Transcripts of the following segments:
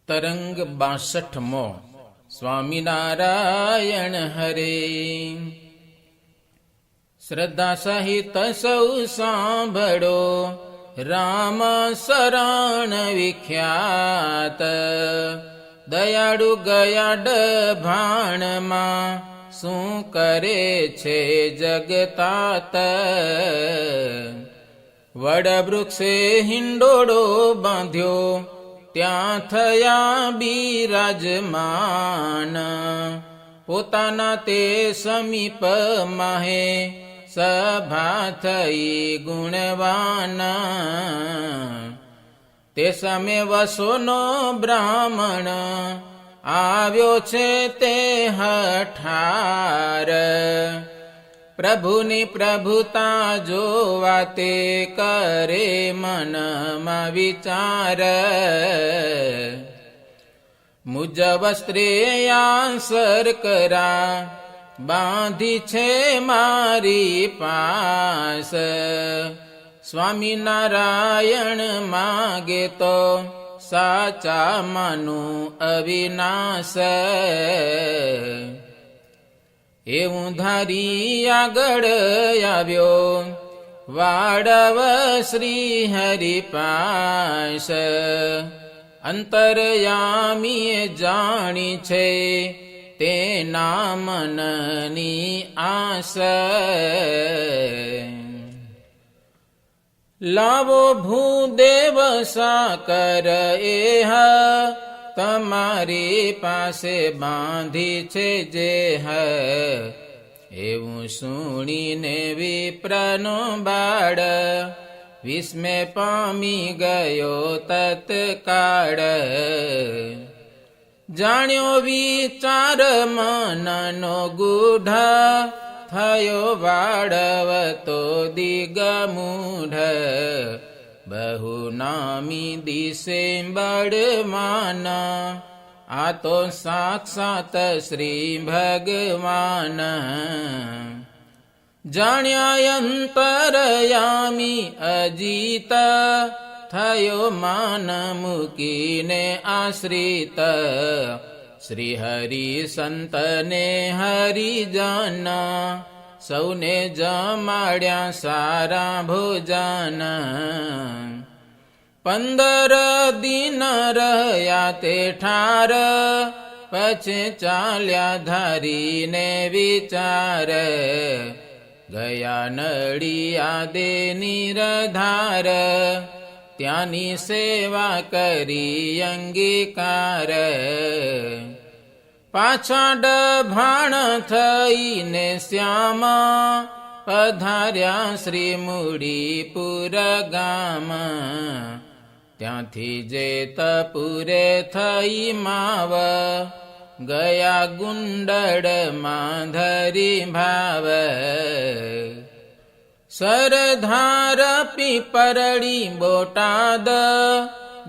તરંગ 62મો સ્વામિનારાયણ હરે. શ્રદ્ધા સહિત સૌ સાંભળો, રામ શરણ વિખ્યાત. દયાળુ ગયાડ ભાણમાં શું કરે છે જગતાત. વડવૃક્ષે હિંડોળો બાંધ્યો, ત્યાં થયા બિરાજમાન. પોતાના તે સમીપ માહે સભા થઈ ગુણવાન. તે સમે વસોનો બ્રાહ્મણ આવ્યો છે તે હઠાર. પ્રભુની પ્રભુતા જોવા તે કરે મનમાં વિચાર. મુજ વસ્ત્રે આસર કરા બાંધી છે મારી પાસ. સ્વામિનારાયણ માગે તો સાચા માનું અવિનાશ. એવું ધારી આગળ આવ્યો વાડવ શ્રી હરિ પાસ. અંતરયામીએ જાણી છે તેના મનની આસ. લાવો ભૂદેવ સાકર એહ, તમારી પાસે બાંધી છે જે હ. એવું સુણીને વિપ્રનો બાળ વિસ્મે પામી ગયો તત્કાળ. જાણ્યો વિચાર મનનો ગૂઢ, થયો વાડવ તો દિગમૂઢ. બહુ નામી દિશે બળવાન, આ તો સાક્ષાત શ્રી ભગવાન. જાણ્યા અંતરયામી અજીત, થયો માન મૂકીને આશ્રિત. શ્રી હરિ સંતને હરિજન, સૌને જમાડ્યા સારા ભોજન. 15 દિન રહ્યા તે ઠાર, પછી ચાલ્યા ધારીને વિચાર. ગયા નડિયા દે નિરધાર, ત્યાંની સેવા કરી અંગીકાર. પાછા ડભાણ થઈને શ્યામ, પધાર્યા શ્રી મૂળીપુર ગામ. ત્યાંથી જેતપુરે થઈ માવ, ગયા ગુંડળમાં ધરી ભાવ. સરધાર પીપરડી બોટાદ,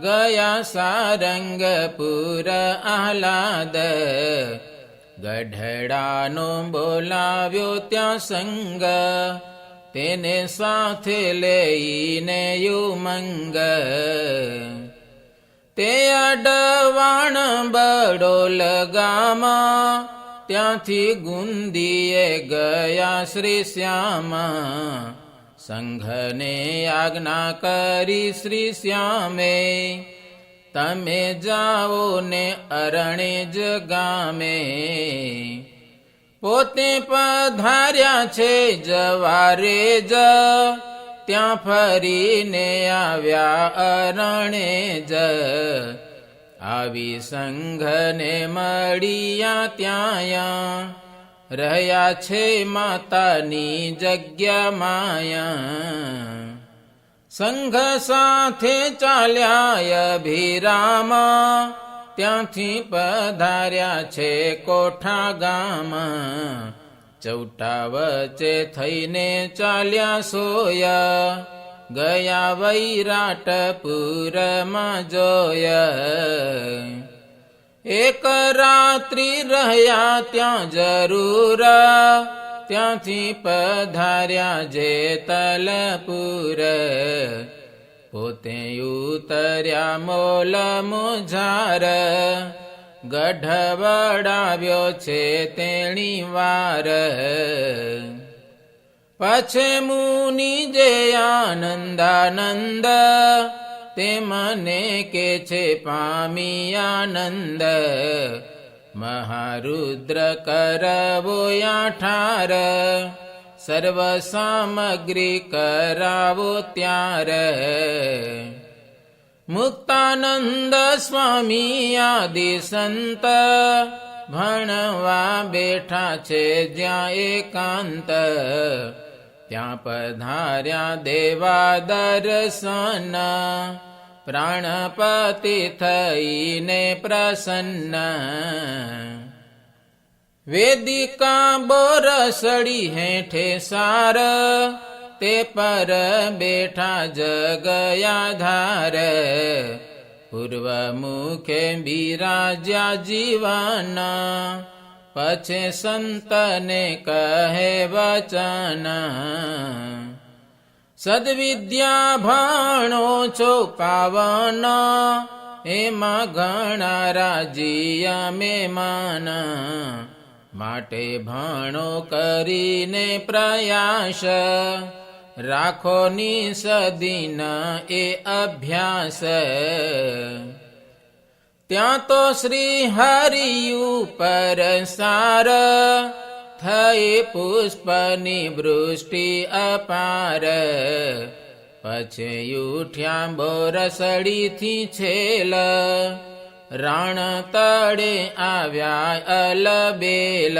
ગયા સારંગપુર આહલાદ. ગઢડાનો બોલાવ્યો ત્યાં સંગ, તેને સાથે લઈને ઉમંગ. તે અડવાણ બડોલ ગામ, ત્યાંથી ગુંદીએ ગયા શ્રી શ્યામ. સંઘને આજ્ઞા કરી શ્રી શ્યામે, તમે જાઓ ને અરણેજ ગામે. પોતે પધાર્યા છે જવારે જ, ત્યાં ફરીને આવ્યા અરણેજ. આવી સંઘને મળ્યા ત્યાં, રહ્યા છે માતાની જગ્યામાં. સંઘ સાથે ચાલ્યા અભિરામ, ત્યાંથી પધાર્યા છે કોઠા ગામ. ચૌટા વચ્ચે થઈને ચાલ્યા સોયા, ગયા વૈરાટપુરમાં જોયા. એક રાત્રિ રહ્યા ત્યાં જરૂર, ત્યાંથી પધાર્યા જેતલપુર. પોતે ઉતર્યા મોલ મુઝાર, ગઢ વડાવ્યો છે તેણી વાર. પછે મુનિ જે આનંદાનંદ, તે મને કે છે પામી આનંદ. મહારુદ્ર કરવો ઠાર, સર્વ સામગ્રી કરાવો ત્યાર. મુક્તાનંદ સ્વામી આદિ સંત, ભણવા બેઠા છે જ્યાં એકાંત. ત્યાં પધાર્યા દેવા દર્શન, પ્રાણપતિ થઈને પ્રસન્ન. વેદિકા બોરસડી હેઠે સાર, તે પર બેઠા જગયાધાર. પૂર્વ મુખે બિરાજ્યા જીવન, પછે સંતને કહે વચન. સદવિદ્યા ભણો છો પાવન, એમાં ઘણા રાજી અમે માન. માટે ભણો કરીને પ્રયાસ, રાખો નિસદીન એ અભ્યાસ. ત્યાં તો શ્રી હરિ ઉપર સાર, થઈ પુષ્પની વૃષ્ટિ અપાર. પછી ઉઠ્યા બોરસડીથી છેલ, રાણ તળે આવ્યા અલબેલ.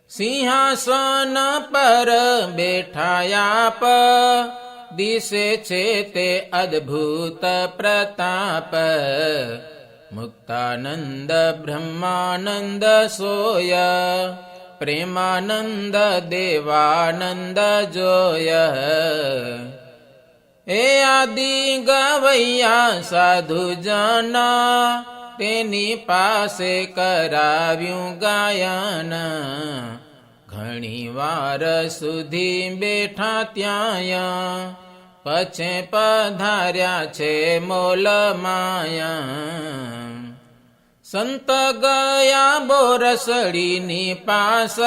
સિંહાસન પર બેઠાયાપ, દિશે છે તે અદ્ભુત પ્રતાપ. મુક્તાનંદ બ્રહ્માનંદ સોય, પ્રેમાનંદ દેવાનંદ જોય. એ આદિ ગવૈયા સાધુ જના, તેની પાસે કરાવ્યું ગાયન. ઘણી વાર સુધી બેઠા ત્યાં, પછે પધાર્યા છે મોલ માયા. સંત ગયા બોરસડીની પાસ,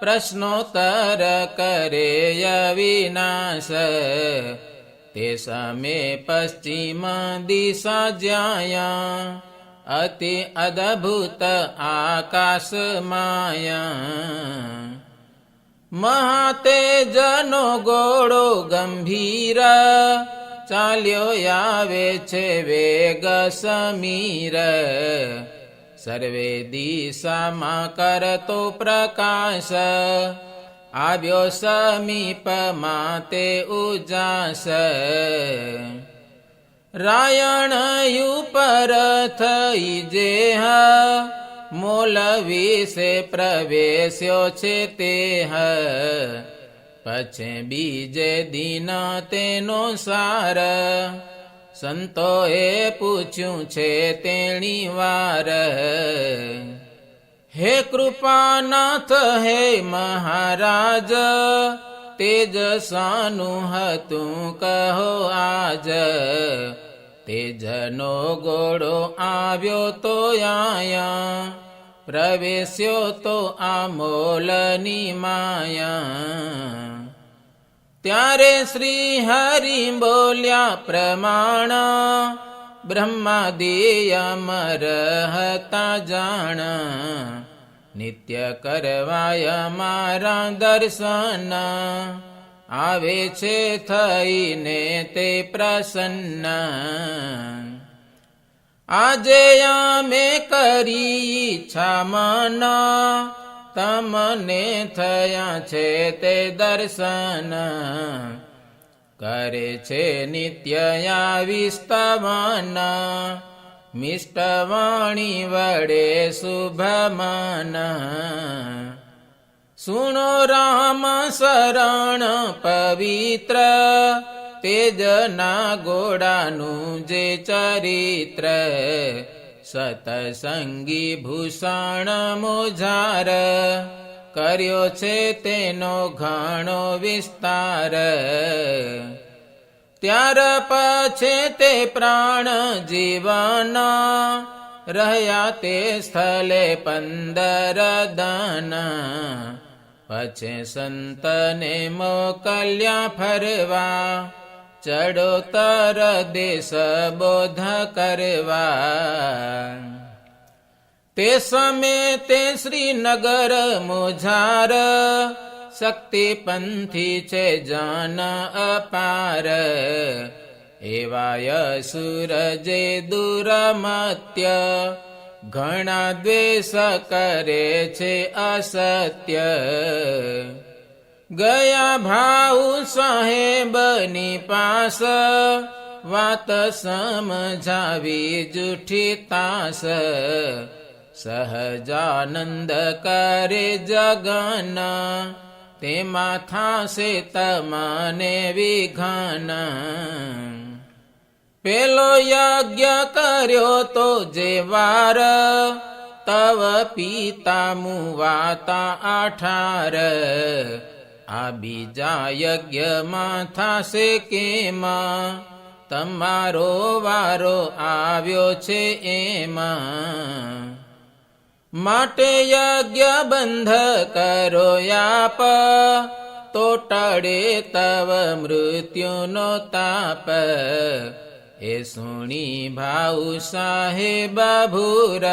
પ્રશ્નોત્તર કરે અવિનાશ. તે સમે પશ્ચિમ દિશા જ્યાં, અતિ અદભુત આકાશ માયા. મહાતેજનો ગોળો ગંભીર, ચાલ્યો આવે છે વેગ સમીર. સર્વે દિશામાં કરતો પ્રકાશ, આવ્યો સમીપમાં તે ઉજાસ. રાયણ ઉપર થઈ જેહ, મોલ વિશે પ્રવેશ્યો છે તેહ. પછે બીજે દિન તેનો સાર, સંતોએ પૂછ્યું છે તેણી વાર. હે કૃપાનાથ હે મહારાજ, તેજસાનું હતું કહો આજ. તેજનો ગોળો આવ્યો તો આયા, પ્રવેશ્યો તો આ મોલની માયા. ત્યારે શ્રી હરિ બોલ્યા પ્રમાણ, બ્રહ્માદિ અમર હતા જાણ. નિત્ય કરવાય મારા દર્શન, આવે છે થઈને તે પ્રસન્ન. આજે અમે કરી ઈચ્છા મન, તમને થયા છે તે દર્શન. કરે છે નિત્ય વિસ્તવન, મિષ્ટવાણી વડે શુભમન. સુણો રામ શરણ પવિત્ર, તેજના ગોડાનું જે ચરિત્ર. સતસંગી ભૂષણ મોજાર, કર્યો છે તેનો ઘણો વિસ્તાર. ત્યાર પછી તે પ્રાણ જીવન રહ્યા તે સ્થળે 15 દાન. પછી સંતને મોકલ્યા ફરવા, ચડોતર દેશ બોધ કરવા. તે સમયે તે શ્રીનગર મોજાર, શક્તિપંથી છે જન અપાર. એવા અસુર જે દુર્મત્ય, ઘણા દ્વેષ કરે છે અસત્ય. ગયા ભાઉ સાહેબની પાસ, વાત સમજાવી જૂઠી તાસ. સહજાનંદ કરે જગન, તેમાં થાશે તમને વિઘન. પેલો યજ્ઞ કર્યો તો જે વાર, તવ પિતા મુવાતા 18. આ બીજા યજ્ઞમાં થાશે કેમ, તમારો વારો આવ્યો છે એમાં. માટે યજ્ઞ બંધ કરો યાપ, તો ટળે તવ મૃત્યુનો તાપ. એ સુણી ભાઉ સાહેબ ભૂર,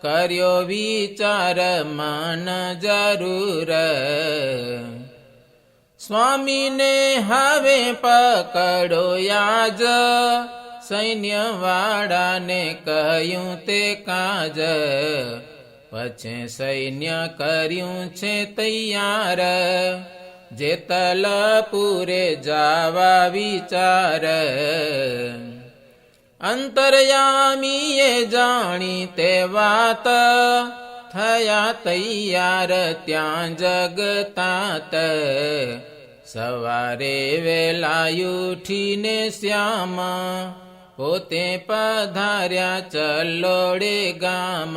કર્યો વિચાર મન જરૂર. સ્વામીને હવે પકડો યાજ, સૈન્યવાળાને કહ્યું તે કાજ. પછી સૈન્ય કર્યું છે તૈયાર, જેતલપુરે જાવા વિચાર. અંતર્યામીએ જાણી તે વાત, થયા તૈયાર ત્યાં જગતાત. સવારે વેલા ઉઠીને શ્યામ, પોતે પધાર્યા ચલોડે ગામ.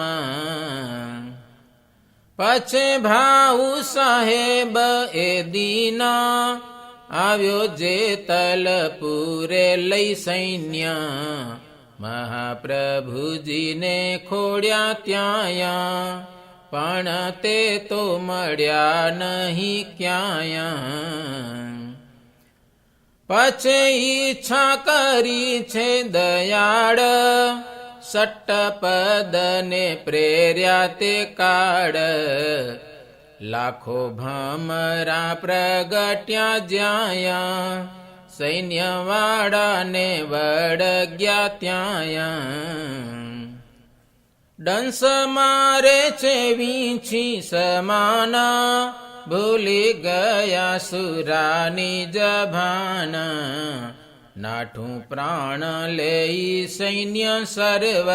પછી ભાઉ સાહેબ એ દીન, આવ્યો જેતલપુરે લઈ સૈન્ય. મહાપ્રભુજીને ખોડ્યા ત્યાં, પણ તે તો મળ્યા નહીં ક્યાંય. પછી ઈચ્છા કરી છે દયાળ, સટ્ટપદને પ્રેર્યા તે કાળ. લાખો ભમરા પ્રગટ્યા જ્યાં, સૈન્યવાળાને વળગ્યા ત્યાં. ડંસ મારે છે વીંછી સમાન, ભૂલી ગયા સુરાની જભાન. નાઠું પ્રાણ લેઈ સૈન્ય સર્વ,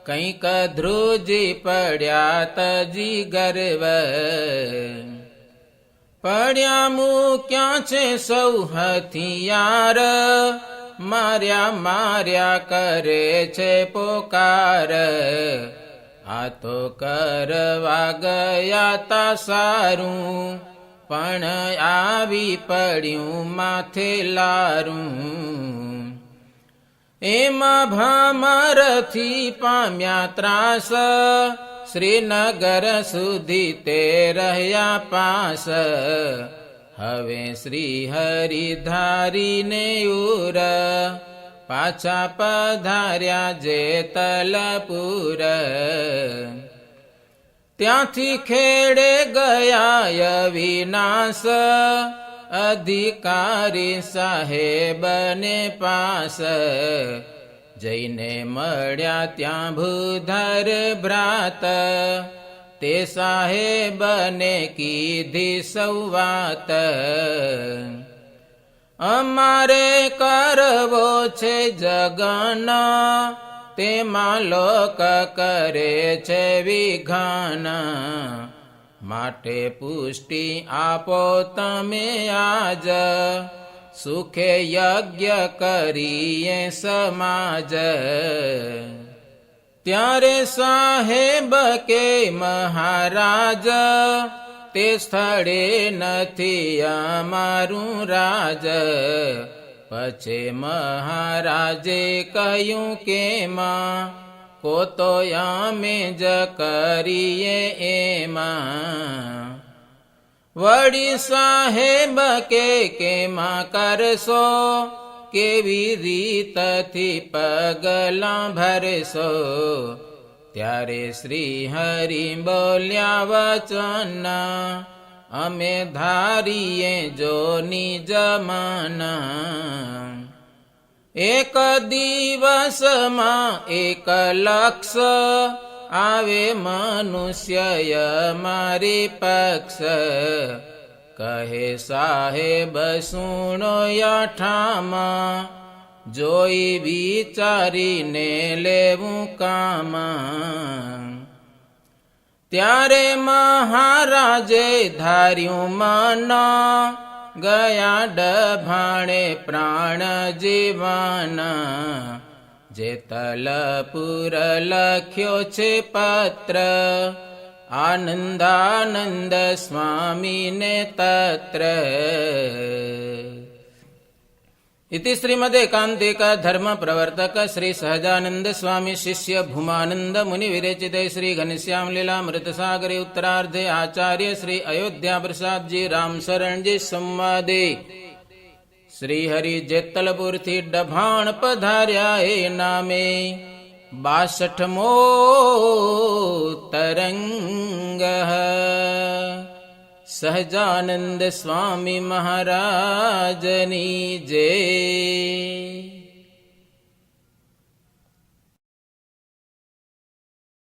કંઈક ધ્રુજી પડ્યા તજી ગર્વ. પડ્યા મૂક્યા છે સૌ હથિયાર, માર્યા માર્યા કરે છે પોકાર. આ તો કરવા ગયા તા સારું, પણ આવી પડ્યું માથે લારું. એમાં ભમરથી પામ્યા ત્રાસ, શ્રીનગર સુધી તે રહ્યા પાસ. હવે શ્રી હરિ ધારીને ઉર, પાછા પધાર્યા જેતલપુર. ત્યાંથી ખેડે ગયા અવિનાશ, અધિકારી સાહેબને પાસ. જઈને મળ્યા ત્યાં ભૂધર ભ્રાત, તે સાહેબને કીધી સૌ વાત. અમારે કરવો છે જગન, તેમાં લોક કરે છે વિઘન. માટે પુષ્ટિ આપો તમે આજ, સુખે યજ્ઞ કરીએ સમાજ. ત્યારે સાહેબ કે મહારાજ, તે સ્થળે નથી અમારું રાજ. પછી મહારાજે કહ્યું કે માં કો તો અમે જ કરીએ એમાં. વળી સાહેબ કે માં કરશો, કેવી રીતથી પગલાં ભરશો. ત્યારે શ્રી હરિ બોલ્યા વચન, અમે ધારીએ જો નિજ મન. એક દિવસમાં 1 લક્ષ આવે મનુષ્ય મારી પક્ષ. કહે સાહેબ સુણો યઠામાં, જોઈ વિચારીને લેવું કામ. ત્યારે મહારાજે ધાર્યું મન, ગયા ડભાણે પ્રાણ જીવન. જેતલપુર લખ્યો છે પત્ર, આનંદાનંદ સ્વામીને તત્ર. इति श्रीमदेकान्तिक धर्म प्रवर्तक श्री सहजानंद स्वामी शिष्य भूमानंद मुनि विरचिते श्री घनश्याम लीलामृत सागरे उत्तरार्धे आचार्य श्री अयोध्या प्रसाद जी राम शरण जी संवादे श्री हरि जेतलपुर थी डभाण पधार्या ए नामे 62मो तरंग. સહજાનંદ સ્વામી મહારાજની જય.